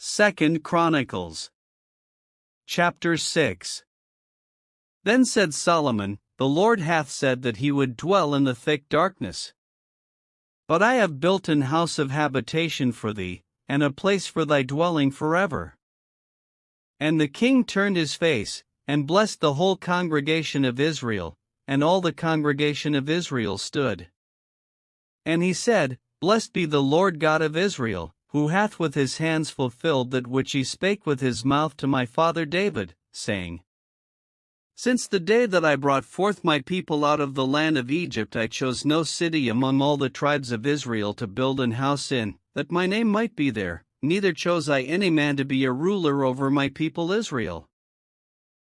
2 Chronicles. Chapter 6. Then said Solomon, The Lord hath said that he would dwell in the thick darkness. But I have built an house of habitation for thee, and a place for thy dwelling forever. And the king turned his face, and blessed the whole congregation of Israel, and all the congregation of Israel stood. And he said, Blessed be the Lord God of Israel, who hath with his hands fulfilled that which he spake with his mouth to my father David, saying, Since the day that I brought forth my people out of the land of Egypt, I chose no city among all the tribes of Israel to build an house in, that my name might be there, neither chose I any man to be a ruler over my people Israel.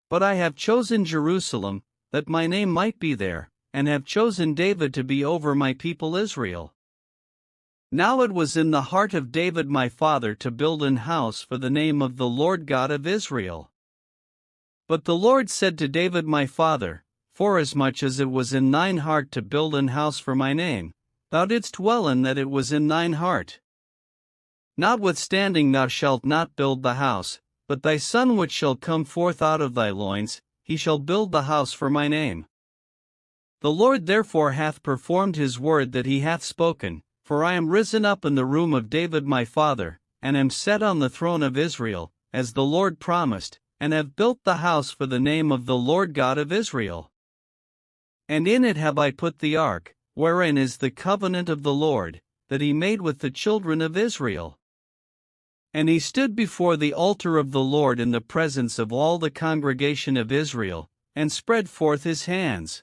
But I have chosen Jerusalem, that my name might be there, and have chosen David to be over my people Israel. Now it was in the heart of David my father to build an house for the name of the Lord God of Israel. But the Lord said to David my father, Forasmuch as it was in thine heart to build an house for my name, thou didst well in that it was in thine heart. Notwithstanding thou shalt not build the house, but thy son which shall come forth out of thy loins, he shall build the house for my name. The Lord therefore hath performed his word that he hath spoken, for I am risen up in the room of David my father, and am set on the throne of Israel, as the Lord promised, and have built the house for the name of the Lord God of Israel. And in it have I put the ark, wherein is the covenant of the Lord, that he made with the children of Israel. And he stood before the altar of the Lord in the presence of all the congregation of Israel, and spread forth his hands.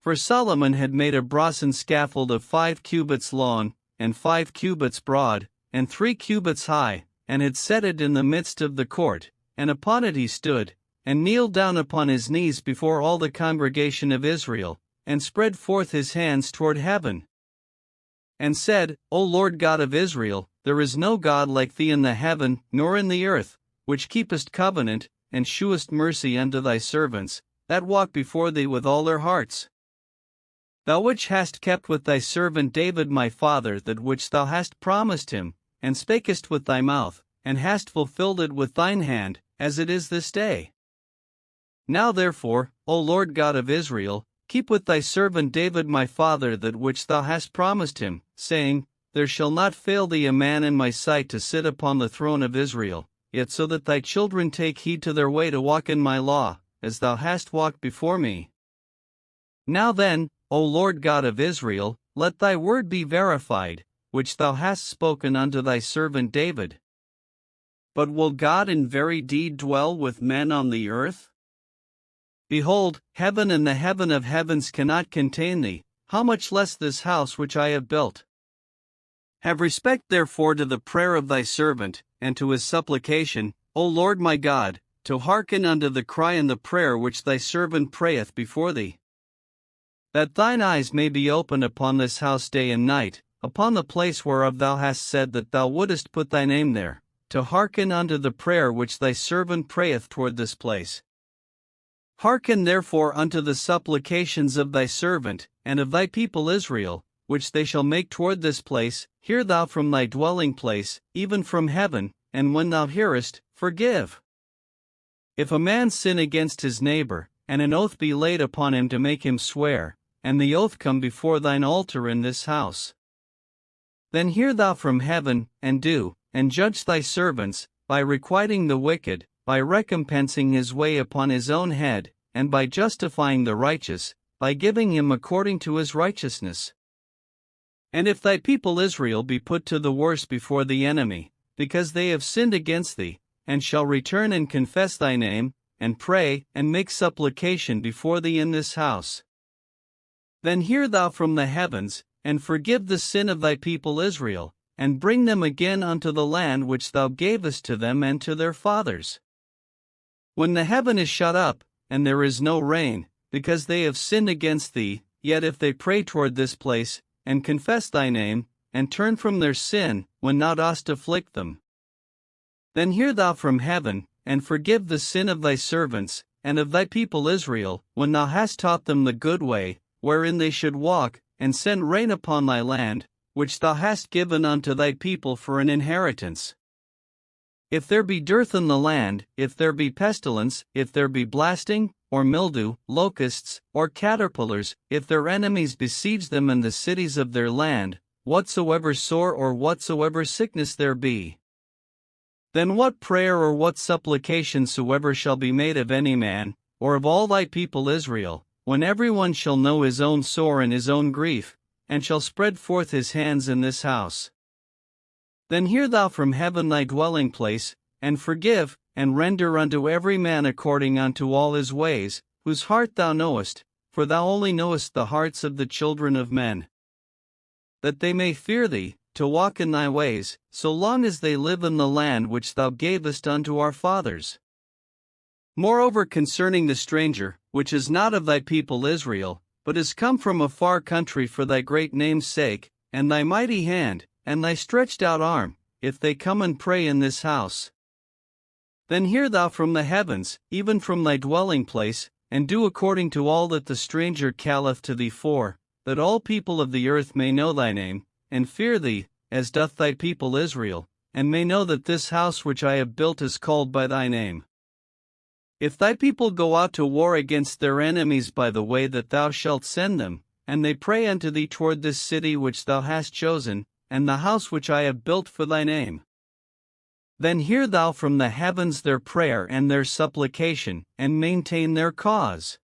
For Solomon had made a brazen scaffold of 5 cubits long, and 5 cubits broad, and 3 cubits high, and had set it in the midst of the court, and upon it he stood, and kneeled down upon his knees before all the congregation of Israel, and spread forth his hands toward heaven, and said, O Lord God of Israel, there is no God like thee in the heaven, nor in the earth, which keepest covenant, and shewest mercy unto thy servants, that walk before thee with all their hearts. Thou which hast kept with thy servant David my father that which thou hast promised him, and spakest with thy mouth, and hast fulfilled it with thine hand, as it is this day. Now therefore, O Lord God of Israel, keep with thy servant David my father that which thou hast promised him, saying, There shall not fail thee a man in my sight to sit upon the throne of Israel, yet so that thy children take heed to their way to walk in my law, as thou hast walked before me. Now then, O Lord God of Israel, let thy word be verified, which thou hast spoken unto thy servant David. But will God in very deed dwell with men on the earth? Behold, heaven and the heaven of heavens cannot contain thee, how much less this house which I have built? Have respect therefore to the prayer of thy servant, and to his supplication, O Lord my God, to hearken unto the cry and the prayer which thy servant prayeth before thee. That thine eyes may be open upon this house day and night, upon the place whereof thou hast said that thou wouldest put thy name there, to hearken unto the prayer which thy servant prayeth toward this place. Hearken therefore unto the supplications of thy servant, and of thy people Israel, which they shall make toward this place. Hear thou from thy dwelling place, even from heaven, and when thou hearest, forgive. If a man sin against his neighbor, and an oath be laid upon him to make him swear, and the oath come before thine altar in this house, then hear thou from heaven, and do, and judge thy servants, by requiting the wicked, by recompensing his way upon his own head, and by justifying the righteous, by giving him according to his righteousness. And if thy people Israel be put to the worse before the enemy, because they have sinned against thee, and shall return and confess thy name, and pray, and make supplication before thee in this house, then hear thou from the heavens, and forgive the sin of thy people Israel, and bring them again unto the land which thou gavest to them and to their fathers. When the heaven is shut up, and there is no rain, because they have sinned against thee, yet if they pray toward this place, and confess thy name, and turn from their sin, when thou dost afflict them, then hear thou from heaven, and forgive the sin of thy servants, and of thy people Israel, when thou hast taught them the good way, wherein they should walk, and send rain upon thy land, which thou hast given unto thy people for an inheritance. If there be dearth in the land, if there be pestilence, if there be blasting, or mildew, locusts, or caterpillars, if their enemies besiege them in the cities of their land, whatsoever sore or whatsoever sickness there be, then what prayer or what supplication soever shall be made of any man, or of all thy people Israel, when every one shall know his own sore and his own grief, and shall spread forth his hands in this house, then hear thou from heaven thy dwelling place, and forgive, and render unto every man according unto all his ways, whose heart thou knowest, for thou only knowest the hearts of the children of men, that they may fear thee, to walk in thy ways, so long as they live in the land which thou gavest unto our fathers. Moreover concerning the stranger, which is not of thy people Israel, but is come from a far country for thy great name's sake, and thy mighty hand, and thy stretched out arm, if they come and pray in this house, then hear thou from the heavens, even from thy dwelling place, and do according to all that the stranger calleth to thee for, that all people of the earth may know thy name, and fear thee, as doth thy people Israel, and may know that this house which I have built is called by thy name. If thy people go out to war against their enemies by the way that thou shalt send them, and they pray unto thee toward this city which thou hast chosen, and the house which I have built for thy name, then hear thou from the heavens their prayer and their supplication, and maintain their cause.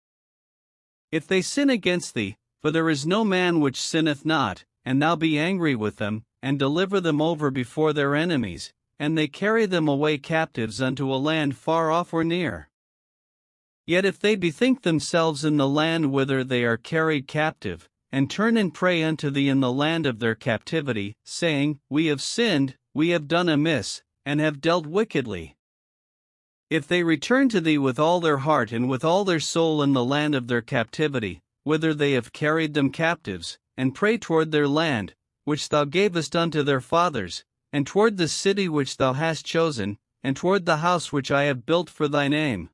If they sin against thee, for there is no man which sinneth not, and thou be angry with them, and deliver them over before their enemies, and they carry them away captives unto a land far off or near. Yet if they bethink themselves in the land whither they are carried captive, and turn and pray unto thee in the land of their captivity, saying, We have sinned, we have done amiss, and have dealt wickedly. If they return to thee with all their heart and with all their soul in the land of their captivity, whither they have carried them captives, and pray toward their land, which thou gavest unto their fathers, and toward the city which thou hast chosen, and toward the house which I have built for thy name,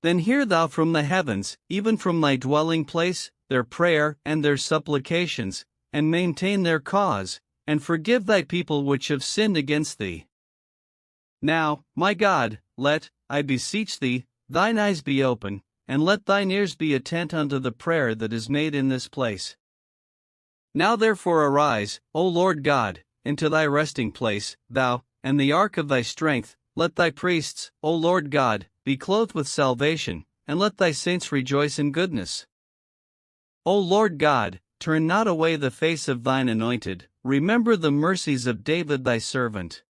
then hear thou from the heavens, even from thy dwelling place, their prayer and their supplications, and maintain their cause, and forgive thy people which have sinned against thee. Now, my God, let, I beseech thee, thine eyes be open, and let thine ears be attent unto the prayer that is made in this place. Now therefore arise, O Lord God, into thy resting place, thou, and the ark of thy strength, let thy priests, O Lord God, be clothed with salvation, and let thy saints rejoice in goodness. O Lord God, turn not away the face of thine anointed, remember the mercies of David thy servant.